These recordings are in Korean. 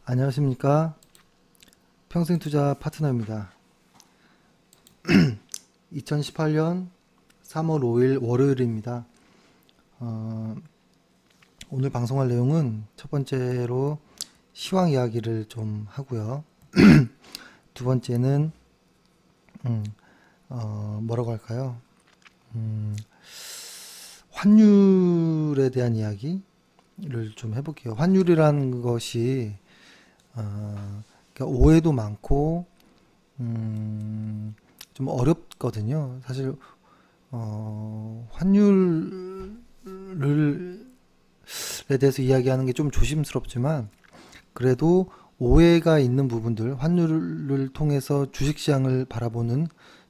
안녕하십니까. 평생투자 파트너입니다. 2018년 3월 5일 월요일입니다. 오늘 방송할 내용은 첫 번째로 시황 이야기를 좀 하고요. 두 번째는 뭐라고 할까요? 환율에 대한 이야기를 좀 해볼게요. 환율이라는 것이 그러니까 오해도 많고 좀 어렵거든요. 사실 환율에 대해서 이야기하는 게 좀 조심스럽지만 그래도 오해가 있는 부분들, 환율을 통해서 주식시장을 바라보는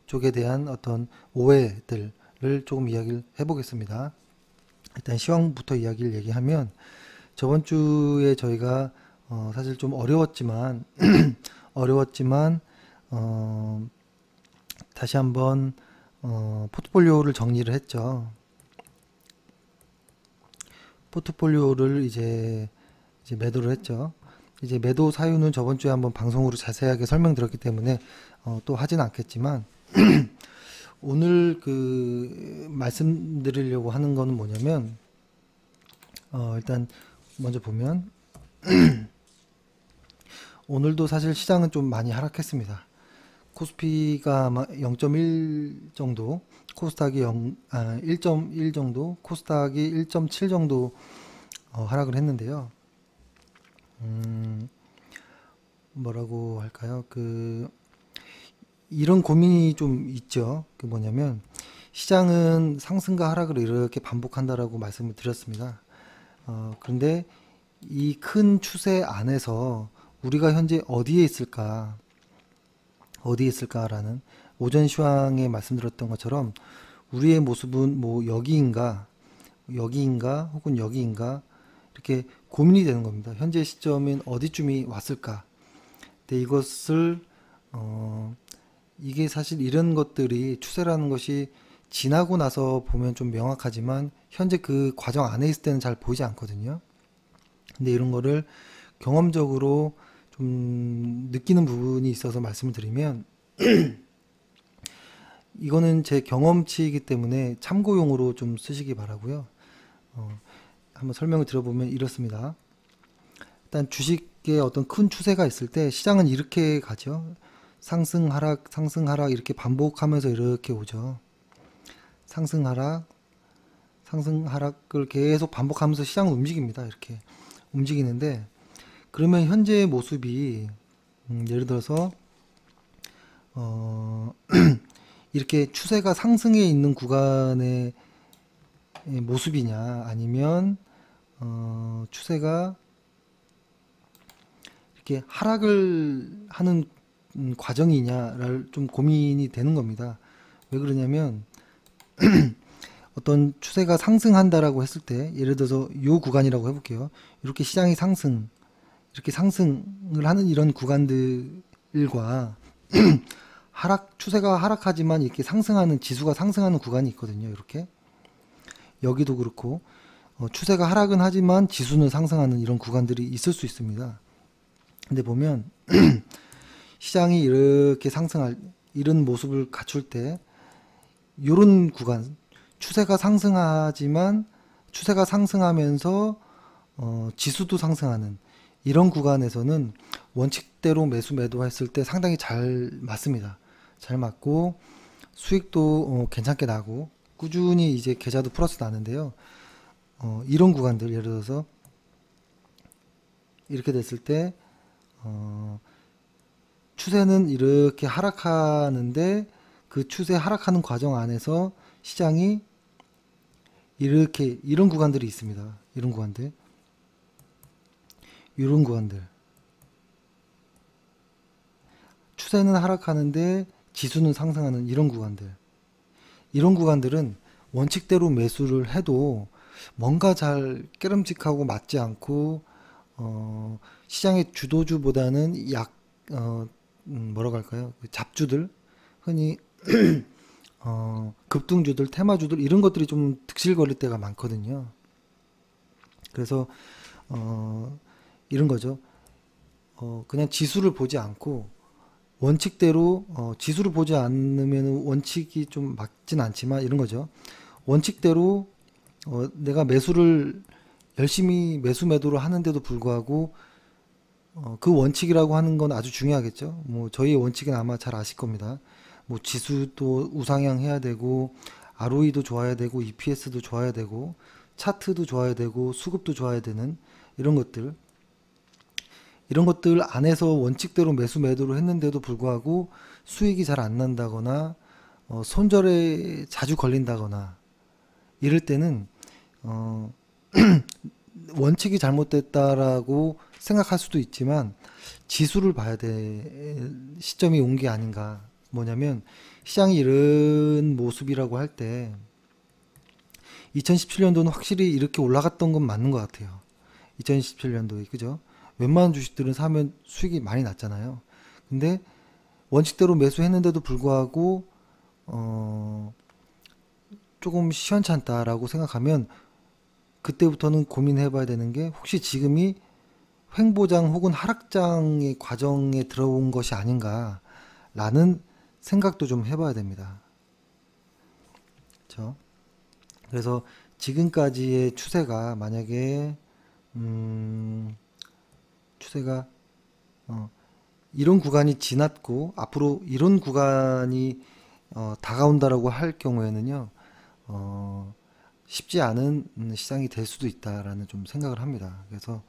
쪽에 대한 어떤 오해들을 조금 이야기를 해보겠습니다. 일단 시황부터 이야기를 얘기하면 저번 주에 저희가 사실 좀 어려웠지만 다시 한번 포트폴리오를 정리를 했죠. 포트폴리오를 이제 매도를 했죠. 이제 매도 사유는 저번 주에 한번 방송으로 자세하게 설명드렸기 때문에 또 하진 않겠지만 오늘 말씀드리려고 하는 거는 뭐냐면 일단 먼저 보면 오늘도 사실 시장은 좀 많이 하락했습니다. 코스피가 아마 0.1 정도, 코스닥이 1.1 정도, 코스닥이 1.7 정도 하락을 했는데요. 뭐라고 할까요? 이런 고민이 좀 있죠. 뭐냐면 시장은 상승과 하락을 이렇게 반복한다라고 말씀을 드렸습니다. 그런데 이 큰 추세 안에서 우리가 현재 어디에 있을까라는 오전 시황에 말씀드렸던 것처럼 우리의 모습은 뭐 여기인가 혹은 여기인가 이렇게 고민이 되는 겁니다. 현재 시점인 어디쯤이 왔을까? 근데 이것을 이게 사실 이런 것들이 추세라는 것이 지나고 나서 보면 좀 명확하지만 현재 그 과정 안에 있을 때는 잘 보이지 않거든요. 근데 이런 거를 경험적으로 좀 느끼는 부분이 있어서 말씀을 드리면 이거는 제 경험치이기 때문에 참고용으로 좀 쓰시기 바라고요. 한번 설명을 들어보면 이렇습니다. 일단 주식의 어떤 큰 추세가 있을 때 시장은 이렇게 가죠. 상승 하락 상승 하락 이렇게 반복하면서 이렇게 오죠. 상승 하락을 계속 반복하면서 시장은 움직입니다. 이렇게 움직이는데 그러면 현재의 모습이 예를 들어서 이렇게 추세가 상승해 있는 구간의 모습이냐 아니면 추세가 이렇게 하락을 하는 과정이냐를 좀 고민이 되는 겁니다. 왜 그러냐면 어떤 추세가 상승한다라고 했을 때 예를 들어서 이 구간이라고 해볼게요. 이렇게 시장이 이렇게 상승을 하는 이런 구간들과 추세가 하락하지만 이렇게 지수가 상승하는 구간이 있거든요. 이렇게 여기도 그렇고 추세가 하락은 하지만 지수는 상승하는 이런 구간들이 있을 수 있습니다. 근데 보면 시장이 이렇게 이런 모습을 갖출 때 이런 구간 추세가 상승하면서 지수도 상승하는 이런 구간에서는 원칙대로 매도했을 때 상당히 잘 맞습니다. 잘 맞고 수익도 괜찮게 나고 꾸준히 이제 계좌도 플러스 나는데요. 이런 구간들 예를 들어서 이렇게 됐을 때 추세는 이렇게 하락하는데 그 추세 하락하는 과정 안에서 시장이 이렇게 이런 구간들이 있습니다. 이런 구간들 추세는 하락하는데 지수는 상승하는 이런 구간들은 원칙대로 매수를 해도 뭔가 잘 깨름직하고 맞지 않고 시장의 주도주보다는 뭐라고 할까요? 잡주들 흔히 급등주들, 테마주들 이런 것들이 좀 득실거릴 때가 많거든요. 그래서 이런 거죠. 그냥 지수를 보지 않고 원칙대로 지수를 보지 않으면 원칙이 좀 맞진 않지만 이런 거죠. 원칙대로 내가 매수를 열심히 매수 매도를 하는데도 불구하고 그 원칙이라고 하는 건 아주 중요하겠죠. 뭐 저희 원칙은 아마 잘 아실 겁니다. 뭐 지수도 우상향 해야 되고 ROE도 좋아야 되고 EPS도 좋아야 되고 차트도 좋아야 되고 수급도 좋아야 되는 이런 것들 안에서 원칙대로 매수 매도를 했는데도 불구하고 수익이 잘 안 난다거나 손절에 자주 걸린다거나 이럴 때는 원칙이 잘못됐다라고 생각할 수도 있지만 지수를 봐야 될 시점이 온 게 아닌가. 뭐냐면 시장이 이런 모습이라고 할 때 2017년도는 확실히 이렇게 올라갔던 건 맞는 것 같아요. 2017년도에 그죠? 웬만한 주식들은 사면 수익이 많이 났잖아요. 근데 원칙대로 매수했는데도 불구하고 조금 시원찮다라고 생각하면 그때부터는 고민해 봐야 되는 게 혹시 지금이 횡보장 혹은 하락장의 과정에 들어온 것이 아닌가라는 생각도 좀 해봐야 됩니다. 그렇죠? 그래서 지금까지의 추세가 만약에 추세가 이런 구간이 지났고 앞으로 이런 구간이 다가온다라고 할 경우에는요 쉽지 않은 시장이 될 수도 있다라는 좀 생각을 합니다. 그래서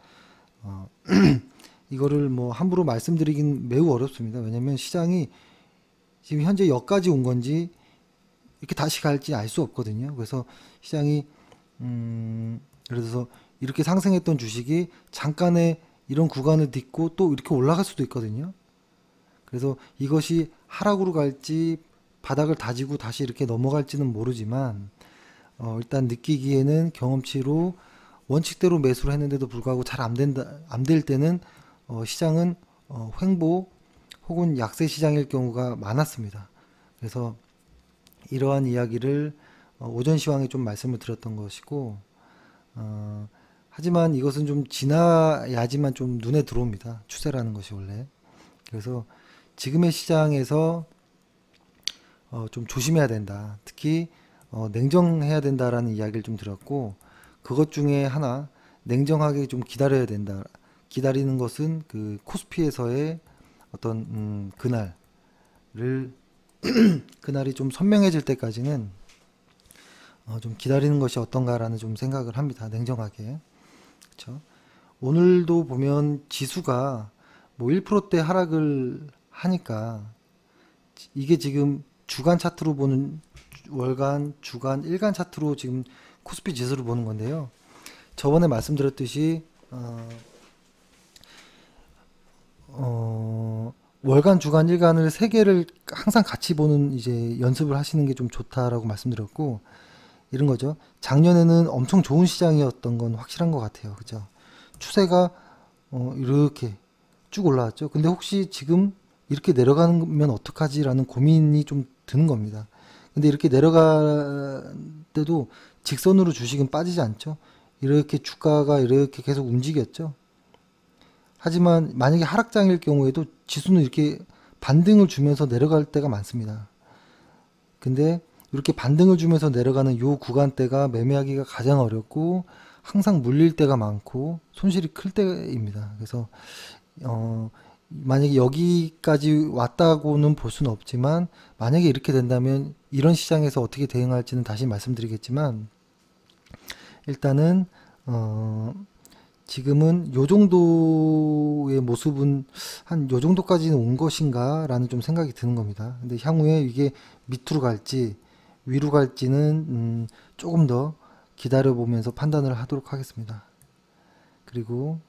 이거를 뭐 함부로 말씀드리긴 매우 어렵습니다. 왜냐면 시장이 지금 현재 여기까지 온 건지 이렇게 다시 갈지 알 수 없거든요. 그래서 시장이 예를 들어서 이렇게 상승했던 주식이 잠깐의 이런 구간을 딛고 또 이렇게 올라갈 수도 있거든요. 그래서 이것이 하락으로 갈지 바닥을 다지고 다시 이렇게 넘어갈지는 모르지만 일단 느끼기에는 경험치로 원칙대로 매수를 했는데도 불구하고 잘 안 될 때는 시장은 횡보 혹은 약세 시장일 경우가 많았습니다. 그래서 이러한 이야기를 오전 시황에 좀 말씀을 드렸던 것이고 하지만 이것은 좀 지나야지만 좀 눈에 들어옵니다. 추세라는 것이 원래. 그래서 지금의 시장에서 좀 조심해야 된다. 특히 냉정해야 된다라는 이야기를 좀 드렸고 그것 중에 하나 냉정하게 좀 기다려야 된다. 기다리는 것은 그 코스피에서의 어떤 그날이 좀 선명해질 때까지는 좀 기다리는 것이 어떤가라는 좀 생각을 합니다. 냉정하게. 그렇죠? 오늘도 보면 지수가 뭐 1%대 하락을 하니까 이게 지금 주간 차트로 보는 월간, 주간, 일간 차트로 지금 코스피 지수를 보는 건데요. 저번에 말씀드렸듯이 월간, 주간, 일간을 세 개를 항상 같이 보는 이제 연습을 하시는 게 좀 좋다라고 말씀드렸고 이런 거죠. 작년에는 엄청 좋은 시장이었던 건 확실한 것 같아요. 그죠? 추세가 이렇게 쭉 올라왔죠. 근데 혹시 지금 이렇게 내려가면 어떡하지라는 고민이 좀 드는 겁니다. 근데 이렇게 내려갈 때도 직선으로 주식은 빠지지 않죠. 이렇게 주가가 이렇게 계속 움직였죠. 하지만 만약에 하락장일 경우에도 지수는 이렇게 반등을 주면서 내려갈 때가 많습니다. 근데 이렇게 반등을 주면서 내려가는 요 구간대가 매매하기가 가장 어렵고 항상 물릴 때가 많고 손실이 클 때입니다. 그래서 만약에 여기까지 왔다고는 볼 수는 없지만 만약에 이렇게 된다면 이런 시장에서 어떻게 대응할지는 다시 말씀드리겠지만 일단은 지금은 요 정도의 모습은 한 요 정도까지는 온 것인가 라는 좀 생각이 드는 겁니다. 근데 향후에 이게 밑으로 갈지 위로 갈지는 조금 더 기다려 보면서 판단을 하도록 하겠습니다. 그리고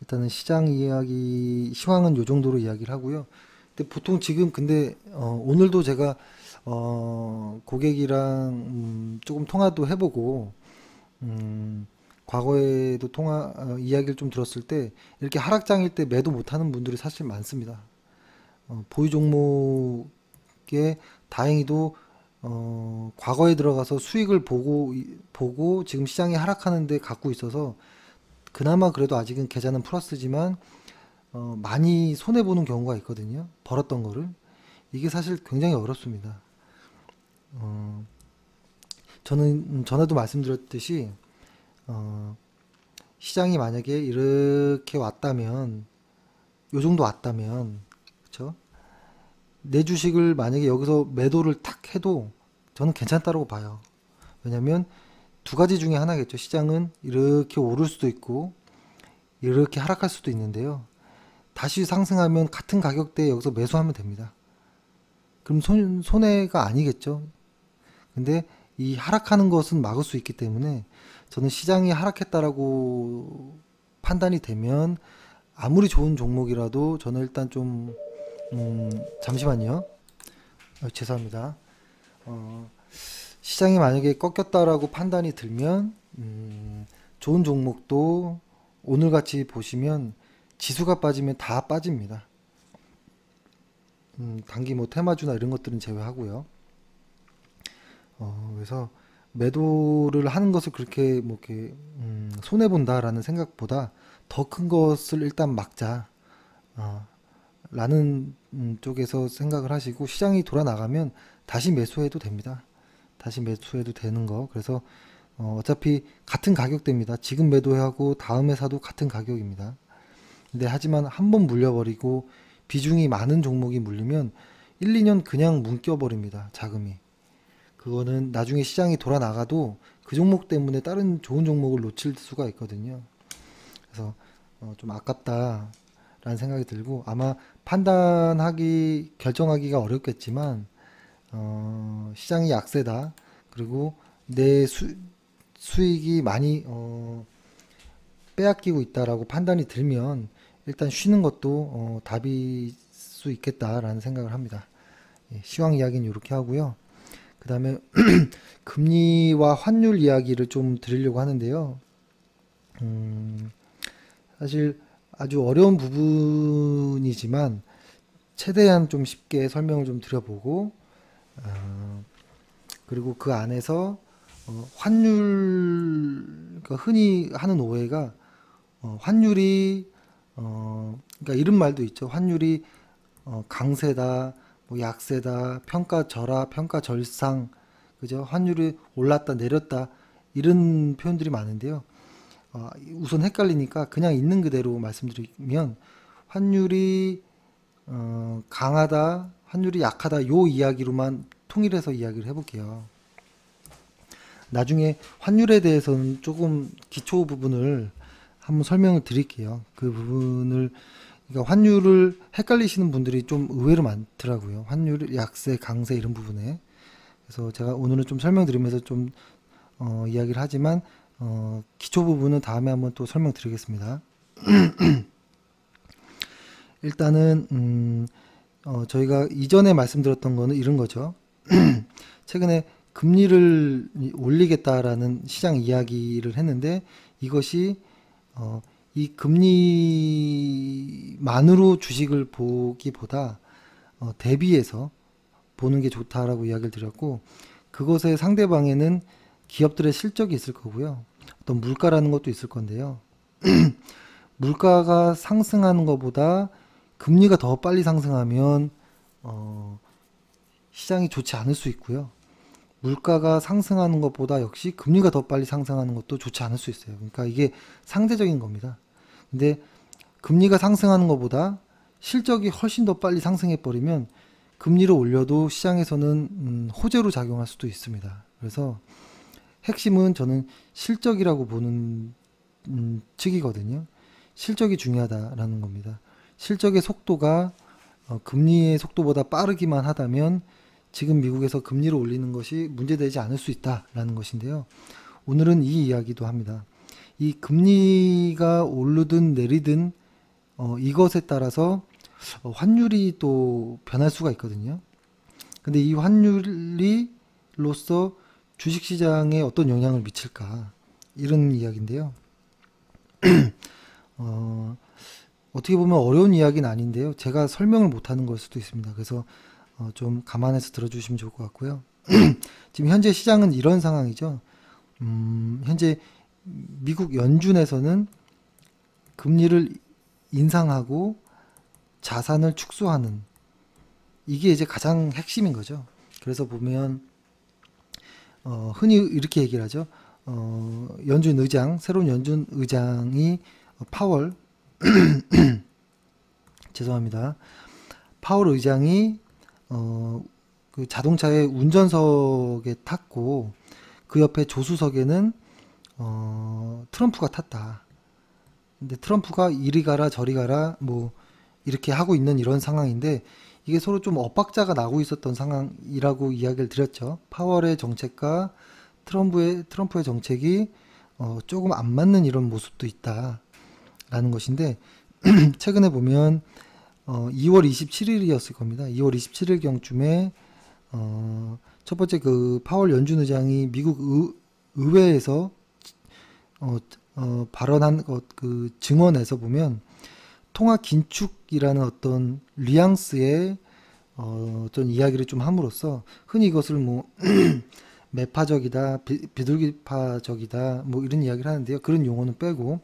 일단은 시장 이야기 시황은 요 정도로 이야기를 하고요. 근데 보통 지금 근데 오늘도 제가 고객이랑 조금 통화도 해보고 과거에도 이야기를 좀 들었을 때 이렇게 하락장일 때 매도 못하는 분들이 사실 많습니다. 보유 종목 게 다행히도 과거에 들어가서 수익을 보고 지금 시장이 하락하는데 갖고 있어서 그나마 그래도 아직은 계좌는 플러스지만 많이 손해 보는 경우가 있거든요. 벌었던 거를. 이게 사실 굉장히 어렵습니다. 어, 저는 전에도 말씀드렸듯이 시장이 만약에 이렇게 왔다면, 요 정도 왔다면, 그쵸? 내 주식을 만약에 여기서 매도를 탁 해도 저는 괜찮다고 봐요. 왜냐면 두 가지 중에 하나겠죠. 시장은 이렇게 오를 수도 있고 이렇게 하락할 수도 있는데요. 다시 상승하면 같은 가격대에 여기서 매수하면 됩니다. 그럼 손해가 아니겠죠. 근데 이 하락하는 것은 막을 수 있기 때문에 저는 시장이 하락했다라고 판단이 되면 아무리 좋은 종목이라도 저는 일단 좀 잠시만요. 죄송합니다. 시장이 만약에 꺾였다라고 판단이 들면 좋은 종목도 오늘같이 보시면 지수가 빠지면 다 빠집니다. 단기 뭐 테마주나 이런 것들은 제외하고요. 그래서 매도를 하는 것을 그렇게 뭐 이렇게 손해 본다라는 생각보다 더 큰 것을 일단 막자 라는 쪽에서 생각을 하시고 시장이 돌아 나가면 다시 매수해도 됩니다. 다시 매수해도 되는 거. 그래서 어차피 같은 가격대입니다. 지금 매도하고 다음에 사도 같은 가격입니다. 근데 하지만 한번 물려버리고 비중이 많은 종목이 물리면 1, 2년 그냥 뭉겨버립니다. 자금이. 그거는 나중에 시장이 돌아 나가도 그 종목 때문에 다른 좋은 종목을 놓칠 수가 있거든요. 그래서 좀 아깝다라는 생각이 들고 아마 결정하기가 어렵겠지만 시장이 약세다. 그리고 내 수익이 많이 빼앗기고 있다라고 판단이 들면 일단 쉬는 것도 답일 수 있겠다라는 생각을 합니다. 예, 시황 이야기는 이렇게 하고요. 그 다음에 금리와 환율 이야기를 좀 드리려고 하는데요. 사실 아주 어려운 부분이지만 최대한 좀 쉽게 설명을 좀 드려보고 그리고 그 안에서 환율, 그러니까 흔히 하는 오해가 환율이 그러니까 이런 말도 있죠. 환율이 강세다, 뭐 약세다, 평가절하, 평가절상, 그죠? 환율이 올랐다, 내렸다 이런 표현들이 많은데요. 우선 헷갈리니까 그냥 있는 그대로 말씀드리면 환율이 강하다, 환율이 약하다 요 이야기로만 통일해서 이야기를 해볼게요. 나중에 환율에 대해서는 조금 기초 부분을 한번 설명을 드릴게요. 그 부분을 그러니까 환율을 헷갈리시는 분들이 좀 의외로 많더라고요. 환율 약세, 강세 이런 부분에. 그래서 제가 오늘은 좀 설명드리면서 좀 이야기를 하지만 기초 부분은 다음에 한번 또 설명드리겠습니다. 일단은 저희가 이전에 말씀드렸던 거는 이런 거죠. 최근에 금리를 올리겠다라는 시장 이야기를 했는데 이것이 이 금리만으로 주식을 보기보다 대비해서 보는 게 좋다라고 이야기를 드렸고 그것의 상대방에는 기업들의 실적이 있을 거고요. 어떤 물가라는 것도 있을 건데요. 물가가 상승하는 것보다 금리가 더 빨리 상승하면 시장이 좋지 않을 수 있고요. 물가가 상승하는 것보다 역시 금리가 더 빨리 상승하는 것도 좋지 않을 수 있어요. 그러니까 이게 상대적인 겁니다. 근데 금리가 상승하는 것보다 실적이 훨씬 더 빨리 상승해 버리면 금리를 올려도 시장에서는 호재로 작용할 수도 있습니다. 그래서 핵심은 저는 실적이라고 보는 측이거든요. 실적이 중요하다라는 겁니다. 실적의 속도가 금리의 속도보다 빠르기만 하다면 지금 미국에서 금리를 올리는 것이 문제되지 않을 수 있다라는 것인데요. 오늘은 이 이야기도 합니다. 이 금리가 오르든 내리든 이것에 따라서 환율이 또 변할 수가 있거든요. 근데 이 환율로서 주식시장에 어떤 영향을 미칠까 이런 이야기인데요. 어떻게 보면 어려운 이야기는 아닌데요. 제가 설명을 못하는 걸 수도 있습니다. 그래서 좀 감안해서 들어주시면 좋을 것 같고요. 지금 현재 시장은 이런 상황이죠. 현재 미국 연준에서는 금리를 인상하고 자산을 축소하는, 이게 이제 가장 핵심인 거죠. 그래서 보면 흔히 이렇게 얘기를 하죠. 연준 의장, 새로운 연준 의장이 파월 죄송합니다. 파월 의장이 그 자동차의 운전석에 탔고 그 옆에 조수석에는 트럼프가 탔다. 근데 트럼프가 이리 가라 저리 가라 뭐 이렇게 하고 있는 이런 상황인데, 이게 서로 좀 엇박자가 나고 있었던 상황이라고 이야기를 드렸죠. 파월의 정책과 트럼프의 정책이 조금 안 맞는 이런 모습도 있다라는 것인데, 최근에 보면 2월 27일이었을 겁니다. 2월 27일경쯤에 첫 번째 그 파월 연준 의장이 미국 의회에서 발언한 그 증언에서 보면 통화 긴축이라는 어떤 뉘앙스의 어떤 이야기를 좀 함으로써, 흔히 이것을 뭐 매파적이다, 비둘기파적이다 뭐 이런 이야기를 하는데요. 그런 용어는 빼고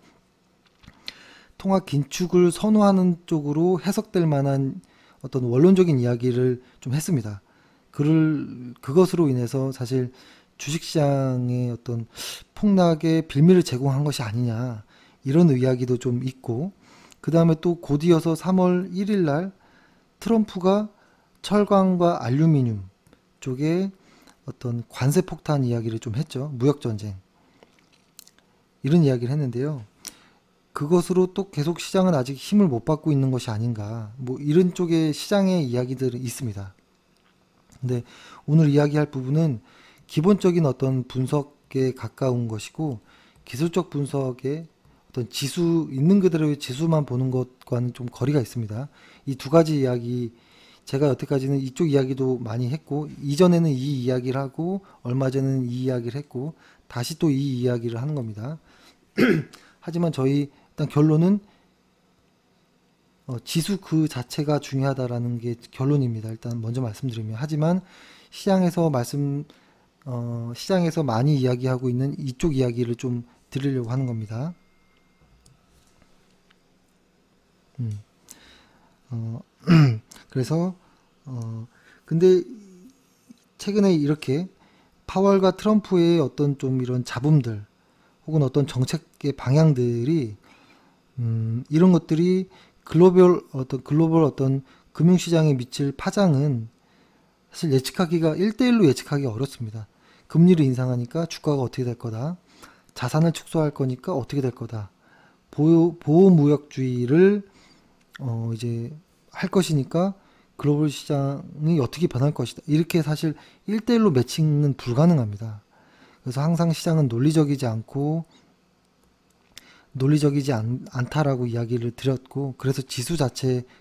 통화 긴축을 선호하는 쪽으로 해석될 만한 어떤 원론적인 이야기를 좀 했습니다. 그것으로 인해서 사실 주식시장의 어떤 폭락의 빌미를 제공한 것이 아니냐, 이런 이야기도 좀 있고, 그 다음에 또 곧이어서 3월 1일 날 트럼프가 철강과 알루미늄 쪽에 어떤 관세 폭탄 이야기를 좀 했죠. 무역전쟁. 이런 이야기를 했는데요. 그것으로 또 계속 시장은 아직 힘을 못 받고 있는 것이 아닌가, 뭐 이런 쪽의 시장의 이야기들은 있습니다. 근데 오늘 이야기할 부분은 기본적인 어떤 분석에 가까운 것이고, 기술적 분석의 어떤 지수, 있는 그대로의 지수만 보는 것과는 좀 거리가 있습니다. 이 두 가지 이야기, 제가 여태까지는 이쪽 이야기도 많이 했고, 이전에는 이 이야기를 하고, 얼마 전에는 이 이야기를 했고, 다시 또 이 이야기를 하는 겁니다. 하지만 저희 일단 결론은 지수 그 자체가 중요하다라는 게 결론입니다. 일단 먼저 말씀드리면, 하지만 시장에서 시장에서 많이 이야기하고 있는 이쪽 이야기를 좀 드리려고 하는 겁니다. 그래서 근데 최근에 이렇게 파월과 트럼프의 어떤 좀 이런 잡음들, 혹은 어떤 정책의 방향들이 이런 것들이 글로벌 어떤 금융시장에 미칠 파장은 사실 예측하기가 1대1로 예측하기가 어렵습니다. 금리를 인상하니까 주가가 어떻게 될 거다. 자산을 축소할 거니까 어떻게 될 거다. 보호무역주의를 이제 할 것이니까 글로벌 시장이 어떻게 변할 것이다. 이렇게 사실 1대1로 매칭은 불가능합니다. 그래서 항상 시장은 논리적이지 않다라고 이야기를 드렸고, 그래서 지수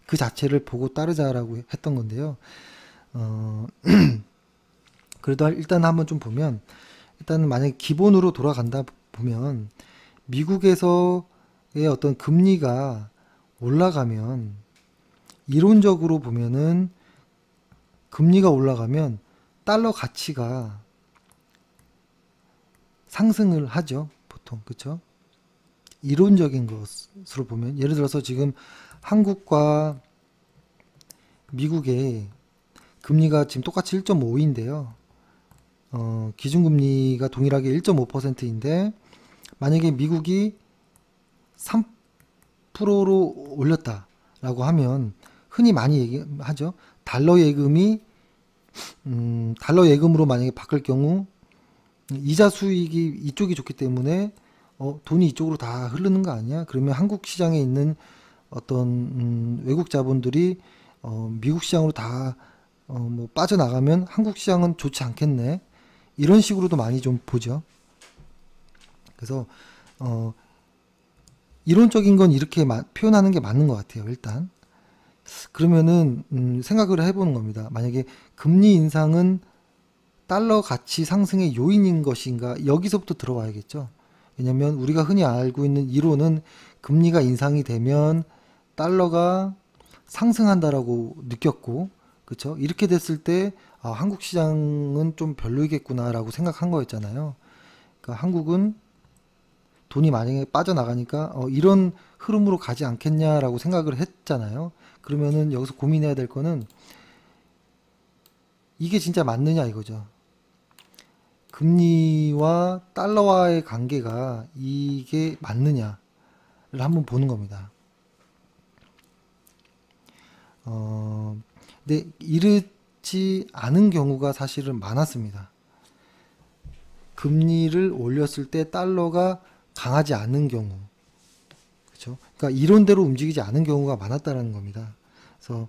그 자체를 보고 따르자라고 했던 건데요. 그래도 일단 한번 좀 보면, 일단은 만약에 기본으로 돌아간다 보면, 미국에서의 어떤 금리가 올라가면, 이론적으로 보면은 금리가 올라가면 달러 가치가 상승을 하죠, 보통. 그쵸? 이론적인 것으로 보면, 예를 들어서 지금 한국과 미국의 금리가 지금 똑같이 1.5인데요. 기준금리가 동일하게 1.5%인데, 만약에 미국이 3%로 올렸다라고 하면, 흔히 많이 얘기하죠. 달러 예금으로 만약에 바꿀 경우 이자 수익이 이쪽이 좋기 때문에 돈이 이쪽으로 다 흐르는 거 아니야? 그러면 한국 시장에 있는 어떤 외국 자본들이 미국 시장으로 다 뭐 빠져나가면 한국 시장은 좋지 않겠네. 이런 식으로도 많이 좀 보죠. 그래서 이론적인 건 이렇게 표현하는 게 맞는 것 같아요. 일단 그러면은 생각을 해보는 겁니다. 만약에 금리 인상은 달러 가치 상승의 요인인 것인가, 여기서부터 들어와야겠죠. 왜냐면 우리가 흔히 알고 있는 이론은 금리가 인상이 되면 달러가 상승한다라고 느꼈고, 그쵸? 이렇게 됐을 때 한국 시장은 좀 별로이겠구나라고 생각한 거였잖아요. 그러니까 한국은 돈이 만약에 빠져나가니까 이런 흐름으로 가지 않겠냐라고 생각을 했잖아요. 그러면은 여기서 고민해야 될 거는 이게 진짜 맞느냐 이거죠. 금리와 달러와의 관계가 이게 맞느냐를 한번 보는 겁니다. 근데 이렇지 않은 경우가 사실은 많았습니다. 금리를 올렸을 때 달러가 강하지 않은 경우, 그렇죠? 그러니까 이론대로 움직이지 않은 경우가 많았다라는 겁니다. 그래서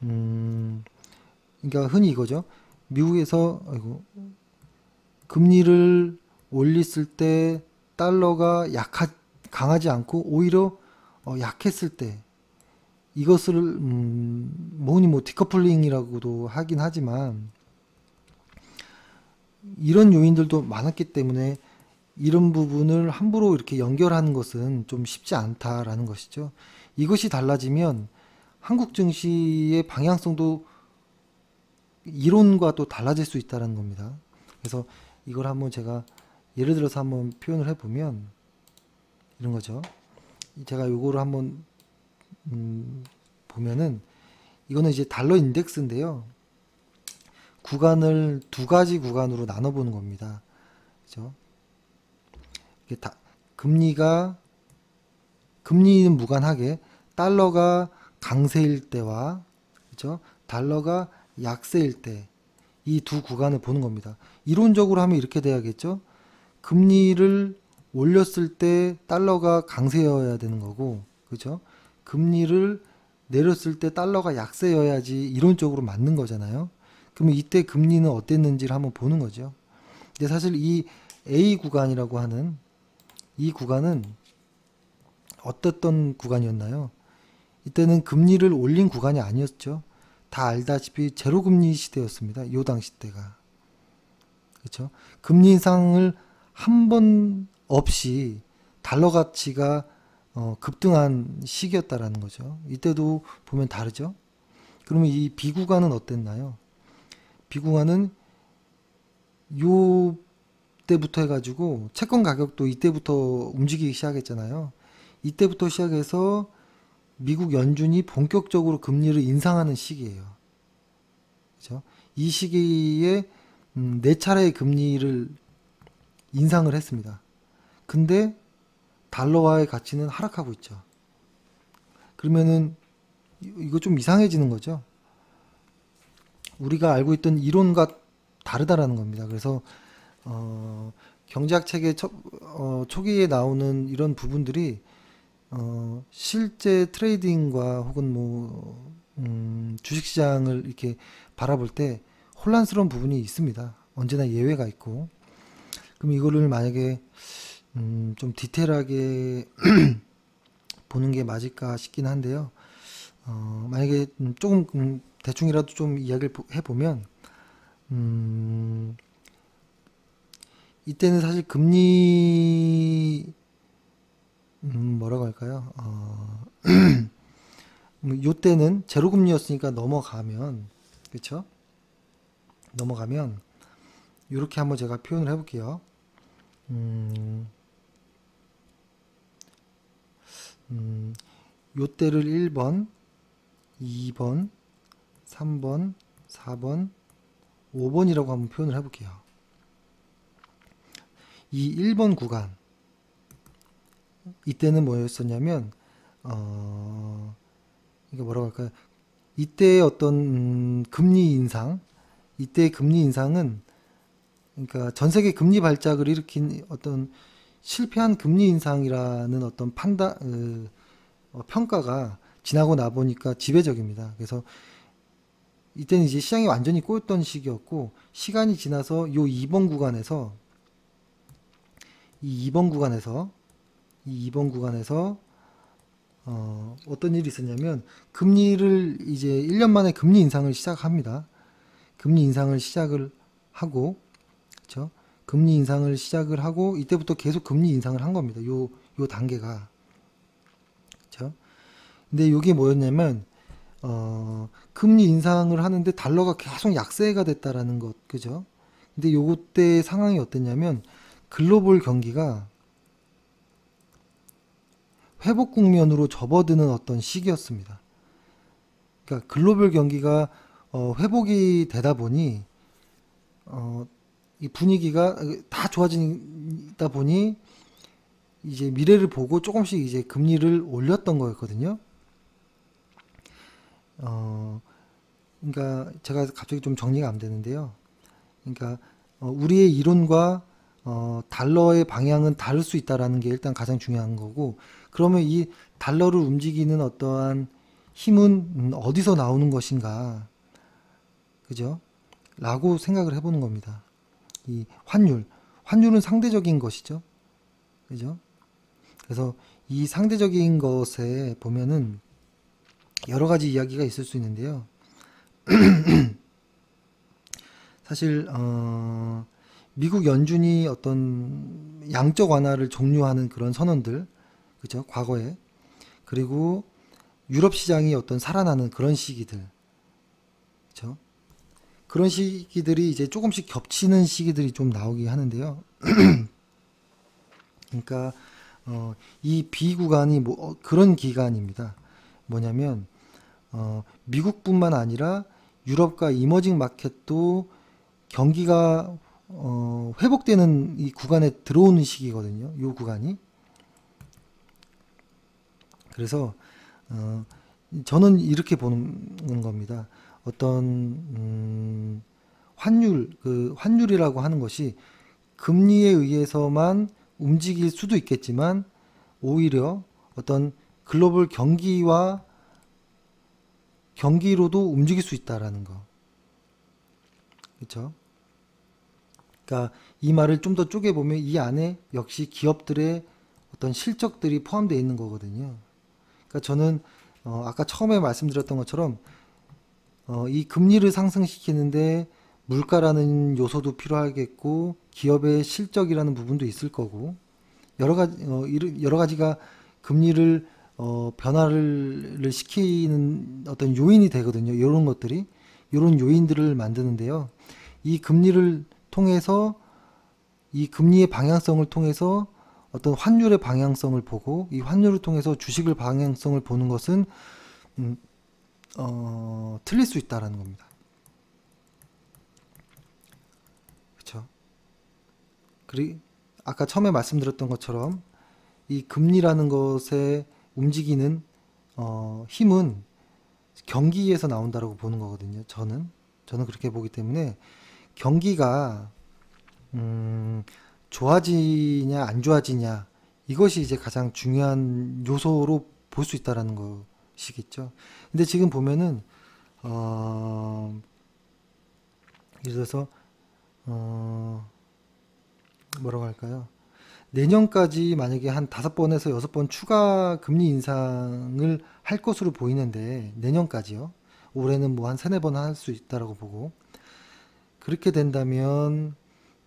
그러니까 흔히 이거죠. 미국에서 금리를 올렸을 때 달러가 강하지 않고 오히려 약했을 때 이것을 뭐니 뭐 디커플링이라고도 하긴 하지만 이런 요인들도 많았기 때문에 이런 부분을 함부로 이렇게 연결하는 것은 좀 쉽지 않다라는 것이죠. 이것이 달라지면 한국 증시의 방향성도 이론과 또 달라질 수 있다는 겁니다. 그래서 이걸 한번 제가 예를 들어서 한번 표현을 해보면 이런 거죠. 제가 요거를 한번 보면은 이거는 이제 달러 인덱스인데요. 구간을 두 가지 구간으로 나눠보는 겁니다. 그죠? 이게 금리는 무관하게 달러가 강세일 때와 그죠? 달러가 약세일 때 이 두 구간을 보는 겁니다. 이론적으로 하면 이렇게 돼야겠죠? 금리를 올렸을 때 달러가 강세여야 되는 거고, 그죠? 금리를 내렸을 때 달러가 약세여야지 이론적으로 맞는 거잖아요. 그러면 이때 금리는 어땠는지를 한번 보는 거죠. 근데 사실 이 A 구간이라고 하는 이 구간은 어떻던 구간이었나요? 이때는 금리를 올린 구간이 아니었죠. 다 알다시피 제로금리 시대였습니다. 요 당시 때가. 그렇죠? 금리 인상을 한 번 없이 달러 가치가 급등한 시기였다라는 거죠. 이때도 보면 다르죠. 그러면 이 B 구간은 어땠나요? B 구간은 요 때부터 해가지고 채권 가격도 이때부터 움직이기 시작했잖아요. 이때부터 시작해서 미국 연준이 본격적으로 금리를 인상하는 시기예요. 그렇죠? 이 시기에 네 차례의 금리를 인상을 했습니다. 근데 달러와의 가치는 하락하고 있죠. 그러면은 이거 좀 이상해지는 거죠. 우리가 알고 있던 이론과 다르다라는 겁니다. 그래서 경제학 책의 초기에 나오는 이런 부분들이 실제 트레이딩과 혹은 뭐 주식시장을 이렇게 바라볼 때 혼란스러운 부분이 있습니다. 언제나 예외가 있고. 그럼 이거를 만약에 좀 디테일하게 보는 게 맞을까 싶긴 한데요. 만약에 조금 대충이라도 좀 이야기를 해보면 이때는 사실 금리 뭐라고 할까요? 요때는 제로금리였으니까 넘어가면 그쵸? 넘어가면 이렇게 한번 제가 표현을 해볼게요. 요때를 1번, 2번, 3번, 4번, 5번이라고 한번 표현을 해볼게요. 이 1번 구간 이때는 뭐였었냐면 이게 뭐라고 할까요? 이때의 어떤 금리 인상, 이때의 금리 인상은 그러니까 전 세계 금리 발작을 일으킨 어떤 실패한 금리 인상이라는 어떤 평가가 지나고 나 보니까 지배적입니다. 그래서 이때는 이제 시장이 완전히 꼬였던 시기였고 시간이 지나서 요 2번 구간에서 이 2번 구간에서 어떤 일이 있었냐면 금리를 이제 1년 만에 금리 인상을 시작합니다. 금리 인상을 시작을 하고 그렇죠? 금리 인상을 시작을 하고 이때부터 계속 금리 인상을 한 겁니다. 요 단계가. 그렇죠? 근데 요게 뭐였냐면 금리 인상을 하는데 달러가 계속 약세가 됐다라는 것, 그죠? 근데 요때 상황이 어땠냐면 글로벌 경기가 회복 국면으로 접어드는 어떤 시기였습니다. 그러니까 글로벌 경기가 회복이 되다 보니 이 분위기가 다 좋아지다 보니 이제 미래를 보고 조금씩 이제 금리를 올렸던 거였거든요. 어, 그러니까 제가 갑자기 좀 정리가 안 되는데요. 그러니까 우리의 이론과 달러의 방향은 다를 수 있다라는 게 일단 가장 중요한 거고, 그러면 이 달러를 움직이는 어떠한 힘은 어디서 나오는 것인가, 그죠? 라고 생각을 해보는 겁니다. 이 환율은 상대적인 것이죠, 그죠? 그래서 이 상대적인 것에 보면은 여러 가지 이야기가 있을 수 있는데요. 사실 미국 연준이 어떤 양적 완화를 종료하는 그런 선언들, 그죠? 과거에. 그리고 유럽 시장이 어떤 살아나는 그런 시기들, 그죠? 그런 시기들이 이제 조금씩 겹치는 시기들이 좀 나오긴 하는데요. 그러니까 이 B 구간이 뭐 그런 기간입니다. 뭐냐면 미국뿐만 아니라 유럽과 이머징 마켓도 경기가 회복되는 이 구간에 들어오는 시기거든요. 이 구간이. 그래서 저는 이렇게 보는 겁니다. 어떤 환율이라고 하는 것이 금리에 의해서만 움직일 수도 있겠지만 오히려 어떤 글로벌 경기로도 움직일 수 있다라는 거. 그렇죠? 그러니까 이 말을 좀 더 쪼개보면 이 안에 역시 기업들의 어떤 실적들이 포함되어 있는 거거든요. 그러니까 저는 아까 처음에 말씀드렸던 것처럼 이 금리를 상승시키는데 물가라는 요소도 필요하겠고 기업의 실적이라는 부분도 있을 거고 여러 가지가 금리를 변화를 시키는 어떤 요인이 되거든요. 이런 것들이 이런 요인들을 만드는데요. 이 금리를 통해서 이 금리의 방향성을 통해서 어떤 환율의 방향성을 보고 이 환율을 통해서 주식을 방향성을 보는 것은 틀릴 수 있다라는 겁니다. 그렇죠? 그리고 아까 처음에 말씀드렸던 것처럼 이 금리라는 것에 움직이는 힘은 경기에서 나온다라고 보는 거거든요. 저는 그렇게 보기 때문에 경기가 좋아지냐 안 좋아지냐 이것이 이제 가장 중요한 요소로 볼 수 있다라는 것이겠죠. 근데 지금 보면은 예를 들어서 어, 뭐라고 할까요? 내년까지 만약에 한 5번에서 6번 추가 금리 인상을 할 것으로 보이는데 내년까지요. 올해는 뭐 한 3, 4번 할 수 있다라고 보고 그렇게 된다면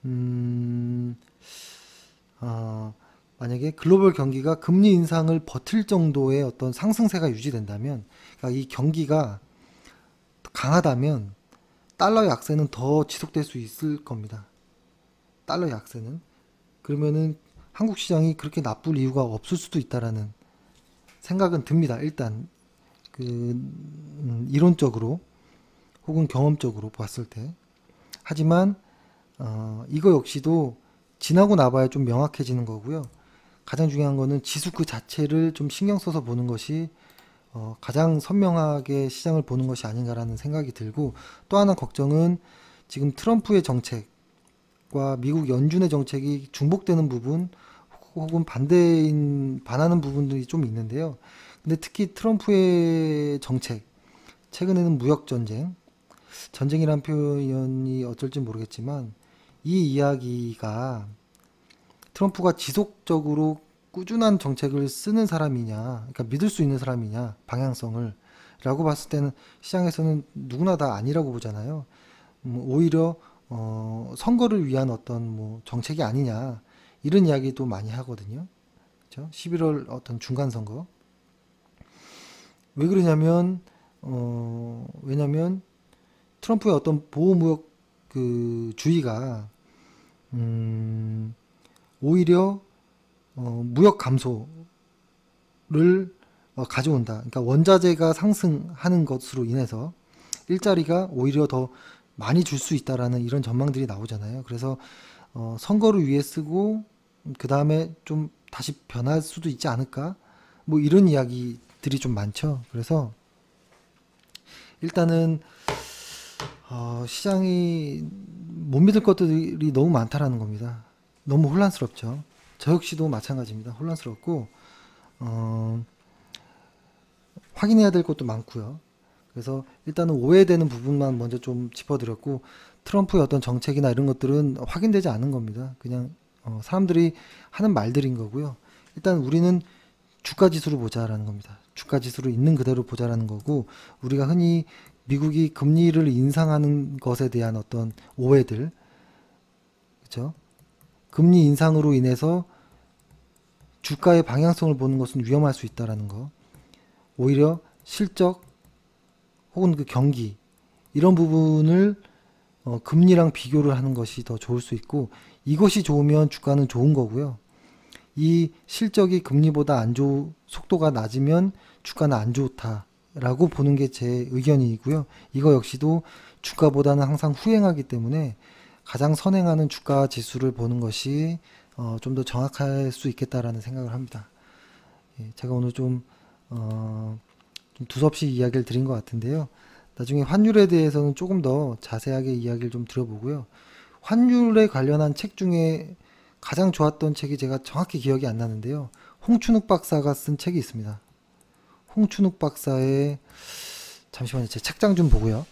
음, 만약에 글로벌 경기가 금리 인상을 버틸 정도의 어떤 상승세가 유지된다면 그러니까 이 경기가 강하다면 달러 약세는 더 지속될 수 있을 겁니다. 달러 약세는. 그러면은 한국 시장이 그렇게 나쁠 이유가 없을 수도 있다라는 생각은 듭니다. 일단 이론적으로 혹은 경험적으로 봤을 때. 하지만 이거 역시도 지나고 나봐야 좀 명확해지는 거고요. 가장 중요한 거는 지수 그 자체를 좀 신경 써서 보는 것이 가장 선명하게 시장을 보는 것이 아닌가라는 생각이 들고 또 하나 걱정은 지금 트럼프의 정책과 미국 연준의 정책이 중복되는 부분 혹은 반하는 부분들이 좀 있는데요. 근데 특히 트럼프의 정책, 최근에는 전쟁이란 표현이 어쩔지 모르겠지만 이 이야기가 트럼프가 지속적으로 꾸준한 정책을 쓰는 사람이냐, 그러니까 믿을 수 있는 사람이냐, 방향성을 라고 봤을 때는 시장에서는 누구나 다 아니라고 보잖아요. 오히려 선거를 위한 어떤 뭐 정책이 아니냐 이런 이야기도 많이 하거든요. 그렇죠? 11월 어떤 중간 선거. 왜 그러냐면 왜냐면 트럼프의 어떤 보호무역 그 주의가 오히려 무역 감소를 가져온다. 그러니까 원자재가 상승하는 것으로 인해서 일자리가 오히려 더 많이 줄 수 있다라는 이런 전망들이 나오잖아요. 그래서 선거를 위해 쓰고 그 다음에 좀 다시 변할 수도 있지 않을까? 뭐 이런 이야기들이 좀 많죠. 그래서 일단은 시장이 못 믿을 것들이 너무 많다라는 겁니다. 너무 혼란스럽죠. 저 역시도 마찬가지입니다. 혼란스럽고 확인해야 될 것도 많고요. 그래서 일단은 오해되는 부분만 먼저 좀 짚어드렸고, 트럼프의 어떤 정책이나 이런 것들은 확인되지 않은 겁니다. 그냥 사람들이 하는 말들인 거고요. 일단 우리는 주가 지수를 보자라는 겁니다. 주가 지수를 있는 그대로 보자라는 거고, 우리가 흔히 미국이 금리를 인상하는 것에 대한 어떤 오해들, 그렇죠? 금리 인상으로 인해서 주가의 방향성을 보는 것은 위험할 수 있다라는 거. 오히려 실적 혹은 그 경기 이런 부분을 금리랑 비교를 하는 것이 더 좋을 수 있고, 이것이 좋으면 주가는 좋은 거고요. 이 실적이 금리보다 속도가 낮으면 주가는 안 좋다라고 보는 게 제 의견이고요. 이거 역시도 주가보다는 항상 후행하기 때문에 가장 선행하는 주가 지수를 보는 것이 좀 더 정확할 수 있겠다라는 생각을 합니다. 예, 제가 오늘 좀 두섭이 이야기를 드린 것 같은데요. 나중에 환율에 대해서는 조금 더 자세하게 이야기를 좀 들어보고요. 환율에 관련한 책 중에 가장 좋았던 책이 제가 정확히 기억이 안 나는데요. 홍춘욱 박사가 쓴 책이 있습니다. 홍춘욱 박사의, 잠시만요. 제 책장 좀 보고요.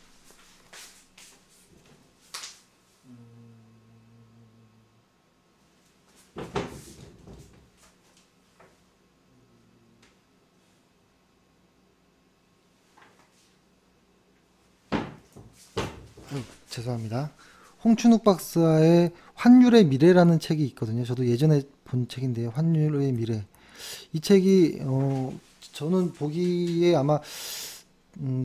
죄송합니다. 홍춘욱 박사의 환율의 미래라는 책이 있거든요. 저도 예전에 본 책인데요. 환율의 미래. 이 책이 저는 보기에 아마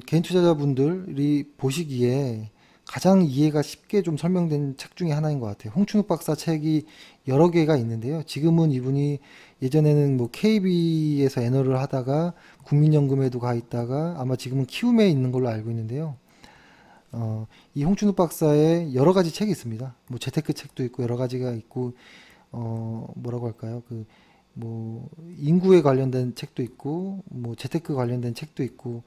개인 투자자분들이 보시기에 가장 이해가 쉽게 좀 설명된 책 중에 하나인 것 같아요. 홍춘욱 박사 책이 여러 개가 있는데요. 지금은 이분이 예전에는 뭐 KB에서 애널을 하다가 국민연금에도 가 있다가 아마 지금은 키움에 있는 걸로 알고 있는데요. 이 홍춘욱 박사의 여러 가지 책이 있습니다. 뭐 재테크 책도 있고 여러 가지가 있고, 뭐라고 할까요? 뭐 인구에 관련된 책도 있고, 뭐 재테크 관련된 책도 있고,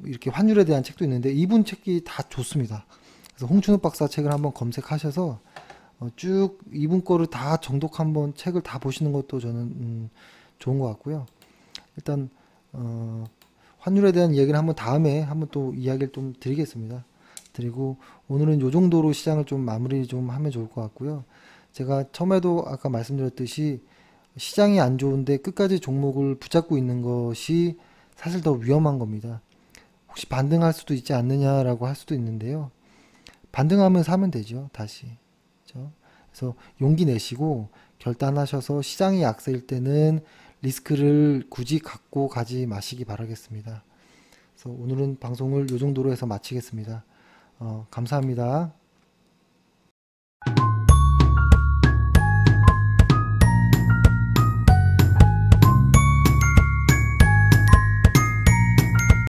이렇게 환율에 대한 책도 있는데 이분 책이 다 좋습니다. 그래서 홍춘욱 박사 책을 한번 검색하셔서 쭉 이분 거를 다 정독 한번 책을 다 보시는 것도 저는 좋은 것 같고요. 일단 환율에 대한 이야기를 한번 다음에 한번 또 이야기를 좀 드리겠습니다. 드리고 오늘은 요 정도로 시장을 좀 마무리 좀 하면 좋을 것 같고요. 제가 처음에도 아까 말씀드렸듯이 시장이 안 좋은데 끝까지 종목을 붙잡고 있는 것이 사실 더 위험한 겁니다. 혹시 반등할 수도 있지 않느냐라고 할 수도 있는데요. 반등하면 사면 되죠. 다시. 그렇죠? 그래서 용기 내시고 결단하셔서 시장이 약세일 때는 리스크를 굳이 갖고 가지 마시기 바라겠습니다. 그래서 오늘은 방송을 이 정도로 해서 마치겠습니다. 감사합니다.